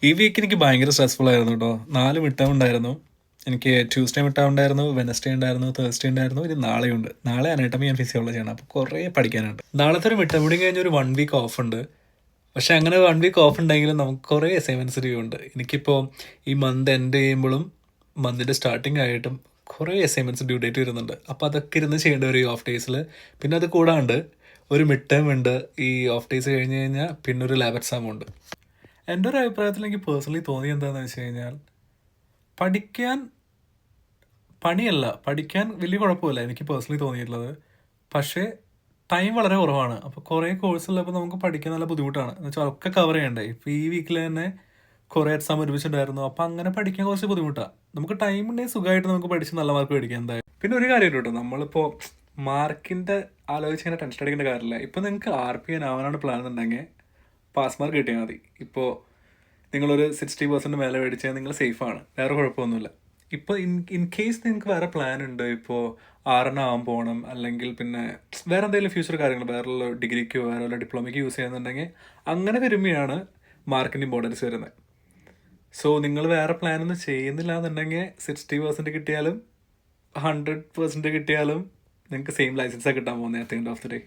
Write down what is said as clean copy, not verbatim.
ഈ വീക്ക് എനിക്ക് ഭയങ്കര സ്ട്രെസ്ഫുൾ ആയിരുന്നു കേട്ടോ. 4 മിഡ് ടേം ഉണ്ടായിരുന്നു. എനിക്ക് ട്യൂസ്ഡേ മിഡ് ടേം ഉണ്ടായിരുന്നു, വെനസ്ഡേ ഉണ്ടായിരുന്നു, തേഴ്സ്ഡേ ഉണ്ടായിരുന്നു, ഇനി നാളെയുണ്ട്. നാളെ അനാട്ടമി ആൻഡ് ഫിസിയോളജിയാണ്. അപ്പോൾ കുറേ പഠിക്കാനുണ്ട്. നാളത്തെ ഒരു മിഡ് ടേം കൂടി കഴിഞ്ഞ് ഒരു 1 വീക്ക് ഓഫ് ഉണ്ട്. പക്ഷെ അങ്ങനെ 1 വീക്ക് ഓഫ് ഉണ്ടെങ്കിലും നമുക്ക് കുറേ അസൈൻമെൻറ്റ്സ് ഡ്യൂ ഉണ്ട്. എനിക്കിപ്പോൾ ഈ മന്ത് എൻഡ് ചെയ്യുമ്പോഴും മന്തിൻ്റെ സ്റ്റാർട്ടിങ് ആയിട്ടും കുറേ അസൈൻമെൻറ്റ്സ് ഡ്യൂ ഡേറ്റ് വരുന്നുണ്ട്. അപ്പോൾ അതൊക്കെ ഇരുന്ന് ചെയ്യേണ്ട ഒരു ഓഫ് ഡേയ്സിൽ. പിന്നെ അത് കൂടാണ്ട് ഒരു മിഡ് ടേം ഉണ്ട്. ഈ ഓഫ് ഡേയ്സ് കഴിഞ്ഞ് കഴിഞ്ഞാൽ പിന്നെ ഒരു ലാബ് എക്സാമും ഉണ്ട്. എൻ്റെ ഒരു അഭിപ്രായത്തിൽ എനിക്ക് പേഴ്സണലി തോന്നി എന്താണെന്ന് വെച്ച് കഴിഞ്ഞാൽ, പഠിക്കാൻ പണിയല്ല, പഠിക്കാൻ വലിയ കുഴപ്പമില്ല എനിക്ക് പേഴ്സണലി തോന്നിയിട്ടുള്ളത്. പക്ഷേ ടൈം വളരെ കുറവാണ്. അപ്പോൾ കുറേ കോഴ്സുള്ളപ്പോൾ നമുക്ക് പഠിക്കാൻ നല്ല ബുദ്ധിമുട്ടാണ്. എന്ന് വെച്ചാൽ ഒക്കെ കവർ ചെയ്യണ്ടേ. ഇപ്പോൾ ഈ വീക്കിൽ തന്നെ കുറേ എക്സാം ഒരുമിച്ചുണ്ടായിരുന്നു. അപ്പോൾ അങ്ങനെ പഠിക്കാൻ കുറച്ച് ബുദ്ധിമുട്ടാണ്. നമുക്ക് ടൈം ഉണ്ടെങ്കിൽ സുഖമായിട്ട് നമുക്ക് പഠിച്ച് നല്ല മാർക്ക് മേടിക്കാം എന്തായാലും. പിന്നെ ഒരു കാര്യം കേട്ടോ, നമ്മളിപ്പോൾ മാർക്കിൻ്റെ ആലോചിച്ച് ഇങ്ങനെ ടെൻഷൻ അടിക്കേണ്ട കാര്യമില്ല. ഇപ്പോൾ നിങ്ങൾക്ക് RPN ആവാനാണ് പ്ലാൻ എന്നുണ്ടെങ്കിൽ പാസ് മാർക്ക് കിട്ടിയാൽ മതി. ഇപ്പോൾ നിങ്ങളൊരു 60% മേലെ മേടിച്ചാൽ നിങ്ങൾ സേഫാണ്, വേറെ കുഴപ്പമൊന്നുമില്ല. ഇപ്പോൾ ഇൻ കേസ് നിങ്ങൾക്ക് വേറെ പ്ലാൻ ഉണ്ട്, ഇപ്പോൾ ആവാൻ പോകണം, അല്ലെങ്കിൽ പിന്നെ വേറെ എന്തെങ്കിലും ഫ്യൂച്ചർ കാര്യങ്ങൾ വേറെ ഡിഗ്രിക്കോ വേറെ ഡിപ്ലോമയ്ക്കോ യൂസ് ചെയ്യുന്നുണ്ടെങ്കിൽ അങ്ങനെ വരുമ്പോഴാണ് മാർക്കിൻ്റെ ഇമ്പോർട്ടൻസ് വരുന്നത്. സോ നിങ്ങൾ വേറെ പ്ലാൻ ഒന്നും ചെയ്യുന്നില്ല എന്നുണ്ടെങ്കിൽ 60% കിട്ടിയാലും 100% കിട്ടിയാലും നിങ്ങൾക്ക് സെയിം ലൈസൻസാണ് കിട്ടാൻ പോകുന്നത് at the end of the day.